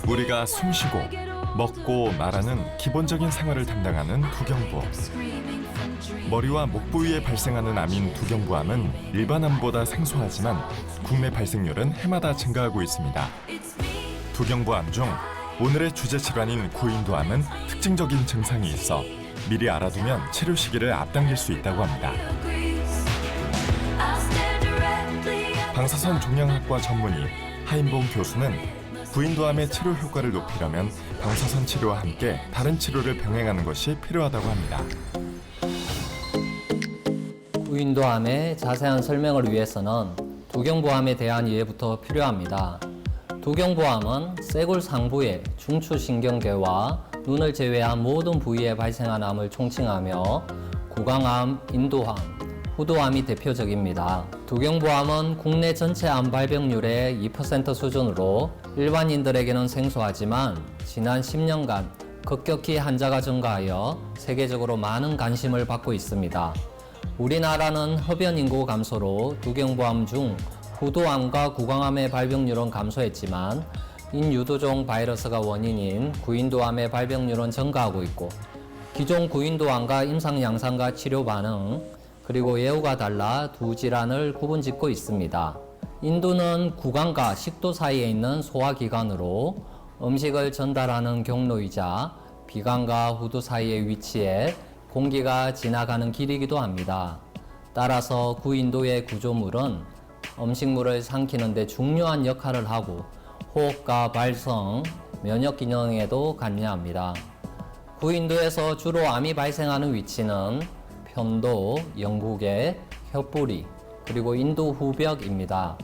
우리가 숨쉬고 먹고 말하는 기본적인 생활을 담당하는 두경부. 머리와 목 부위에 발생하는 암인 두경부암은 일반 암보다 생소하지만 국내 발생률은 해마다 증가하고 있습니다. 두경부암 중 오늘의 주제 질환인 구인도암은 특징적인 증상이 있어 미리 알아두면 치료 시기를 앞당길 수 있다고 합니다. 방사선 종양학과 전문의 하인봉 교수는 구인도암의 치료 효과를 높이려면 방사선 치료와 함께 다른 치료를 병행하는 것이 필요하다고 합니다. 구인도암의 자세한 설명을 위해서는 두경부암에 대한 이해부터 필요합니다. 두경부암은 쇄골 상부의 중추신경계와 눈을 제외한 모든 부위에 발생하는 암을 총칭하며 구강암, 인도암, 후도암이 대표적입니다. 두경부암은 국내 전체 암 발병률의 2% 수준으로 일반인들에게는 생소하지만 지난 10년간 급격히 환자가 증가하여 세계적으로 많은 관심을 받고 있습니다. 우리나라는 흡연 인구 감소로 두경부암 중 후도암과 구강암의 발병률은 감소했지만 인유두종 바이러스가 원인인 구인도암의 발병률은 증가하고 있고 기존 구인도암과 임상 양상과 치료 반응 그리고 예후가 달라 두 질환을 구분짓고 있습니다. 인두는 구강과 식도 사이에 있는 소화기관으로 음식을 전달하는 경로이자 비강과 후두 사이에 위치해 공기가 지나가는 길이기도 합니다. 따라서 구인도의 구조물은 음식물을 삼키는 데 중요한 역할을 하고 호흡과 발성, 면역 기능에도 관여합니다. 구인도에서 주로 암이 발생하는 위치는 편도, 영구계, 혀뿌리, 그리고 인두 후벽입니다.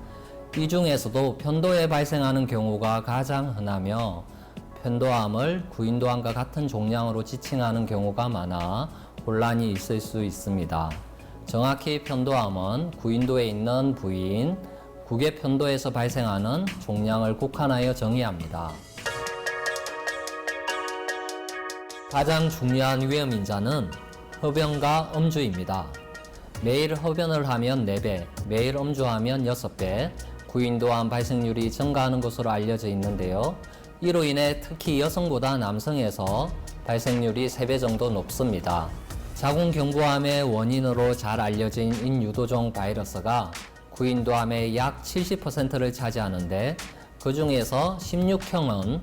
이 중에서도 편도에 발생하는 경우가 가장 흔하며 편도암을 구인도암과 같은 종양으로 지칭하는 경우가 많아 혼란이 있을 수 있습니다. 정확히 편도암은 구인도에 있는 부위인 구개편도에서 발생하는 종양을 국한하여 정의합니다. 가장 중요한 위험인자는 흡연과 음주입니다. 매일 흡연을 하면 4배, 매일 음주하면 6배, 구인도암 발생률이 증가하는 것으로 알려져 있는데요. 이로 인해 특히 여성보다 남성에서 발생률이 3배 정도 높습니다. 자궁경부암의 원인으로 잘 알려진 인유두종 바이러스가 구인도암의 약 70%를 차지하는데 그 중에서 16형은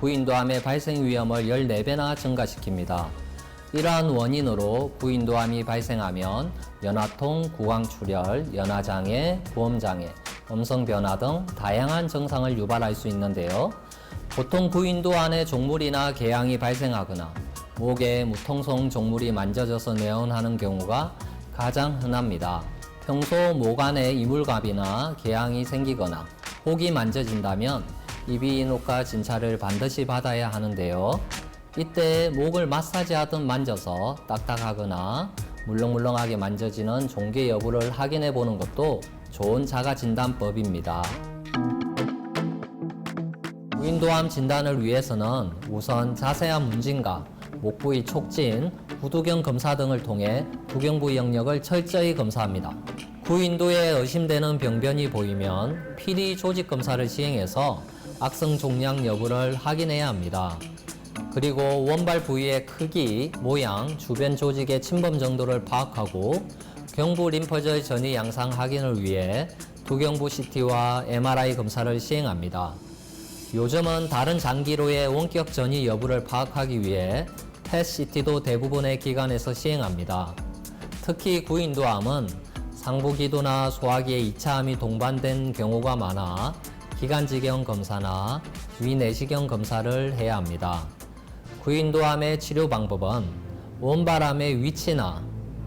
구인도암의 발생 위험을 14배나 증가시킵니다. 이러한 원인으로 구인도암이 발생하면 연화통, 구강출혈, 연화장애, 부음장애, 음성변화 등 다양한 증상을 유발할 수 있는데요. 보통 구인도 안에 종물이나 궤양이 발생하거나 목에 무통성 종물이 만져져서 내원하는 경우가 가장 흔합니다. 평소 목 안에 이물갑이나 궤양이 생기거나 혹이 만져진다면 이비인후과 진찰을 반드시 받아야 하는데요. 이때 목을 마사지하듯 만져서 딱딱하거나 물렁물렁하게 만져지는 종괴 여부를 확인해 보는 것도 좋은 자가진단법입니다. 구인도암 진단을 위해서는 우선 자세한 문진과 목 부위 촉진, 후두경 검사 등을 통해 두경부 영역을 철저히 검사합니다. 구인도에 의심되는 병변이 보이면 PD 조직 검사를 시행해서 악성 종양 여부를 확인해야 합니다. 그리고 원발 부위의 크기, 모양, 주변 조직의 침범 정도를 파악하고 경부 림퍼절 전이 양상 확인을 위해 두경부 CT와 MRI 검사를 시행합니다. 요즘은 다른 장기로의 원격 전이 여부를 파악하기 위해 PET-CT도 대부분의 기관에서 시행합니다. 특히 구인도암은 상부기도나 소화기에 2차암이 동반된 경우가 많아 기관지경 검사나 위내시경 검사를 해야 합니다. 구인도암의 치료 방법은 원발암의 위치나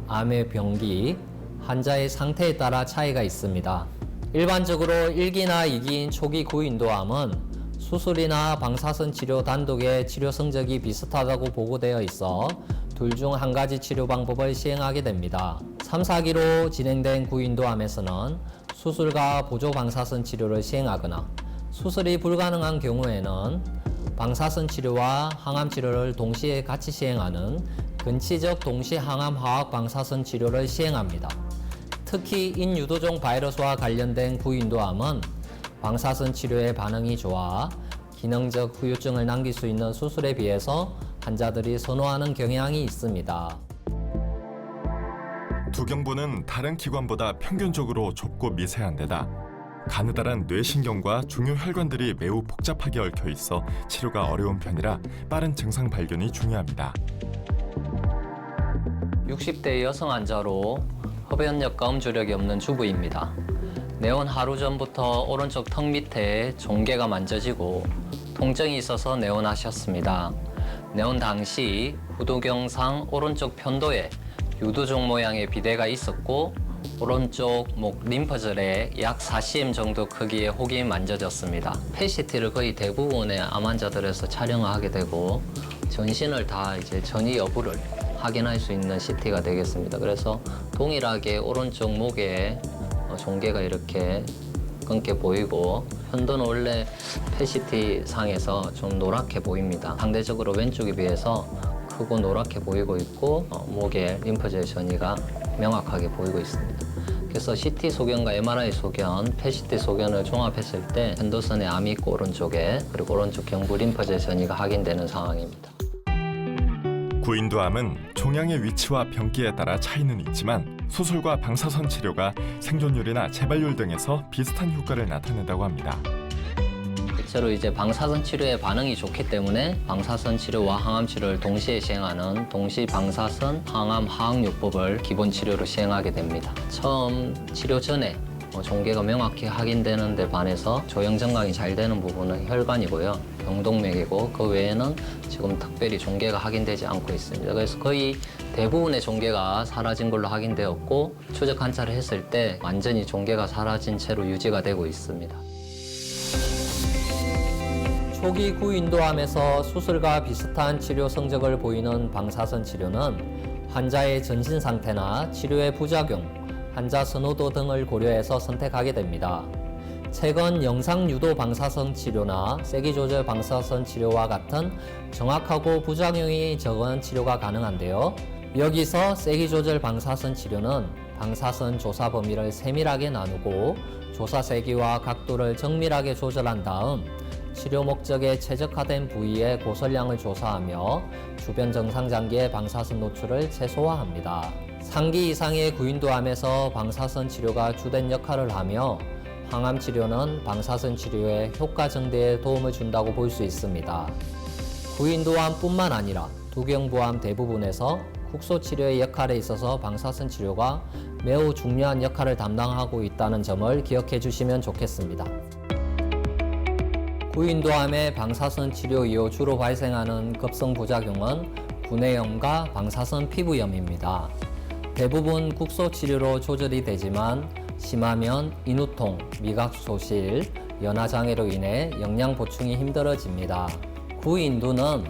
암의 병기, 환자의 상태에 따라 차이가 있습니다. 일반적으로 1기나 2기인 초기 구인도암은 수술이나 방사선 치료 단독의 치료 성적이 비슷하다고 보고되어 있어 둘 중 한 가지 치료 방법을 시행하게 됩니다. 3, 4기로 진행된 구인도암에서는 수술과 보조 방사선 치료를 시행하거나 수술이 불가능한 경우에는 방사선 치료와 항암 치료를 동시에 같이 시행하는 근치적 동시 항암 화학 방사선 치료를 시행합니다. 특히 인유두종 바이러스와 관련된 구인도암은 방사선 치료의 반응이 좋아 기능적 후유증을 남길 수 있는 수술에 비해서 환자들이 선호하는 경향이 있습니다. 두경부는 다른 기관보다 평균적으로 좁고 미세한 데다 가느다란 뇌신경과 중요 혈관들이 매우 복잡하게 얽혀 있어 치료가 어려운 편이라 빠른 증상 발견이 중요합니다. 60대 여성 환자로 흡연력과 음주력이 없는 주부입니다. 내원 하루 전부터 오른쪽 턱 밑에 종괴가 만져지고 통증이 있어서 내원하셨습니다. 내원 당시 후두경상 오른쪽 편도에 유두종 모양의 비대가 있었고 오른쪽 목 림프절에 약 4cm 정도 크기의 혹이 만져졌습니다. PET-CT를 거의 대부분의 암 환자들에서 촬영을 하게 되고 전신을 다 이제 전이 여부를 확인할 수 있는 CT가 되겠습니다. 그래서 동일하게 오른쪽 목에 종괴가 이렇게 검게 보이고 편도는 원래 PET-CT 상에서 좀 노랗게 보입니다. 상대적으로 왼쪽에 비해서 크고 노랗게 보이고 있고 목에 림프절 전이가 명확하게 보이고 있습니다. 그래서 CT 소견과 MRI 소견, PET-CT 소견을 종합했을 때 편도선에 암이 있고 오른쪽에 그리고 오른쪽 경부 림프절 전이가 확인되는 상황입니다. 구인도암은 종양의 위치와 병기에 따라 차이는 있지만 수술과 방사선 치료가 생존율이나 재발률 등에서 비슷한 효과를 나타낸다고 합니다. 실제로 이제 방사선 치료에 반응이 좋기 때문에 방사선 치료와 항암 치료를 동시에 시행하는 동시 방사선 항암 화학요법을 기본 치료로 시행하게 됩니다. 처음 치료 전에 종괴가 명확히 확인되는 데 반해서 조형 정강이 잘 되는 부분은 혈관이고요. 병동맥이고 그 외에는 지금 특별히 종괴가 확인되지 않고 있습니다. 그래서 거의 대부분의 종괴가 사라진 걸로 확인되었고 추적 관찰을 했을 때 완전히 종괴가 사라진 채로 유지가 되고 있습니다. 초기 구인도암에서 수술과 비슷한 치료 성적을 보이는 방사선 치료는 환자의 전신 상태나 치료의 부작용, 환자 선호도 등을 고려해서 선택하게 됩니다. 최근 영상 유도 방사선 치료나 세기 조절 방사선 치료와 같은 정확하고 부작용이 적은 치료가 가능한데요. 여기서 세기 조절 방사선 치료는 방사선 조사 범위를 세밀하게 나누고 조사 세기와 각도를 정밀하게 조절한 다음 치료 목적에 최적화된 부위의 고설량을 조사하며 주변 정상 장기의 방사선 노출을 최소화합니다. 상기 이상의 구인도암에서 방사선 치료가 주된 역할을 하며 항암 치료는 방사선 치료의 효과 증대에 도움을 준다고 볼 수 있습니다. 구인도암뿐만 아니라 두경부암 대부분에서 국소 치료의 역할에 있어서 방사선 치료가 매우 중요한 역할을 담당하고 있다는 점을 기억해 주시면 좋겠습니다. 구인도암의 방사선 치료 이후 주로 발생하는 급성 부작용은 구내염과 방사선 피부염입니다. 대부분 국소 치료로 조절이 되지만 심하면 인후통, 미각 소실, 연화장애로 인해 영양 보충이 힘들어집니다. 구인두는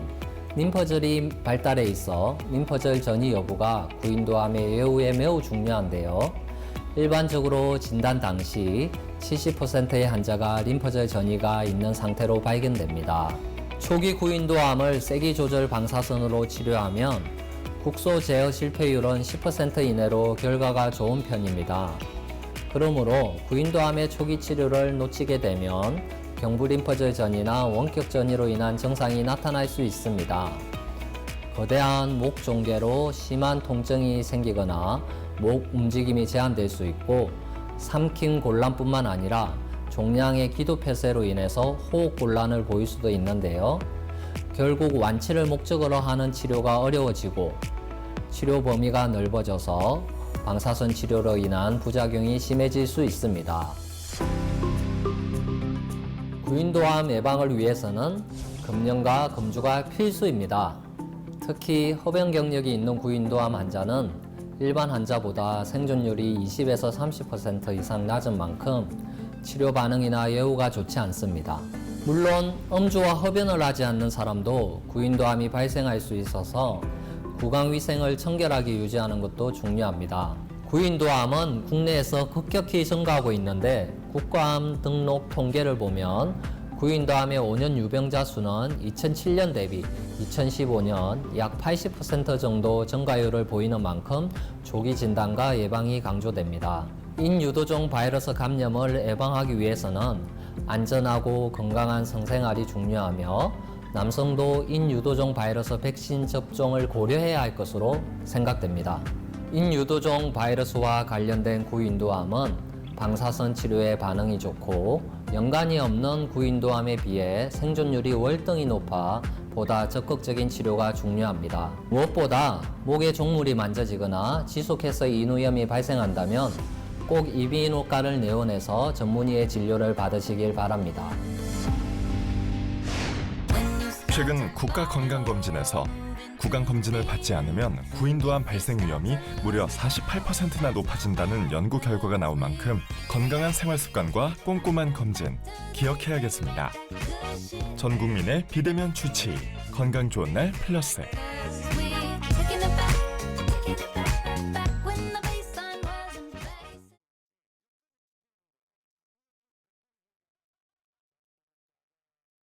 림프절이 발달해 있어 림프절 전이 여부가 구인도암의 예후에 매우 중요한데요. 일반적으로 진단 당시 70%의 환자가 림프절 전이가 있는 상태로 발견됩니다. 초기 구인도암을 세기 조절 방사선으로 치료하면 국소 제어 실패율은 10% 이내로 결과가 좋은 편입니다. 그러므로 구인도암의 초기 치료를 놓치게 되면 경부 림프절 전이나 원격 전이로 인한 증상이 나타날 수 있습니다. 거대한 목 종괴로 심한 통증이 생기거나 목 움직임이 제한될 수 있고 삼킴 곤란뿐만 아니라 종양의 기도 폐쇄로 인해서 호흡 곤란을 보일 수도 있는데요. 결국 완치를 목적으로 하는 치료가 어려워지고 치료 범위가 넓어져서 방사선 치료로 인한 부작용이 심해질 수 있습니다. 구인도암 예방을 위해서는 금연과 금주가 필수입니다. 특히 흡연 경력이 있는 구인도암 환자는 일반 환자보다 생존율이 20에서 30% 이상 낮은 만큼 치료 반응이나 예후가 좋지 않습니다. 물론 음주와 흡연을 하지 않는 사람도 구인도암이 발생할 수 있어서 구강위생을 청결하게 유지하는 것도 중요합니다. 구인도암은 국내에서 급격히 증가하고 있는데 국가암 등록 통계를 보면 구인도암의 5년 유병자 수는 2007년 대비 2015년 약 80% 정도 증가율을 보이는 만큼 조기 진단과 예방이 강조됩니다. 인유도종 바이러스 감염을 예방하기 위해서는 안전하고 건강한 성생활이 중요하며 남성도 인유도종 바이러스 백신 접종을 고려해야 할 것으로 생각됩니다. 인유도종 바이러스와 관련된 구인도암은 방사선 치료에 반응이 좋고 연관이 없는 구인도암에 비해 생존율이 월등히 높아 보다 적극적인 치료가 중요합니다. 무엇보다 목에 종물이 만져지거나 지속해서 인후염이 발생한다면 꼭 이비인후과를 내원해서 전문의의 진료를 받으시길 바랍니다. 최근 국가건강검진에서 구강검진을 받지 않으면 구인도암 발생 위험이 무려 48%나 높아진다는 연구 결과가 나온 만큼 건강한 생활습관과 꼼꼼한 검진 기억해야겠습니다. 전 국민의 비대면 주치의 건강 좋은 날 플러스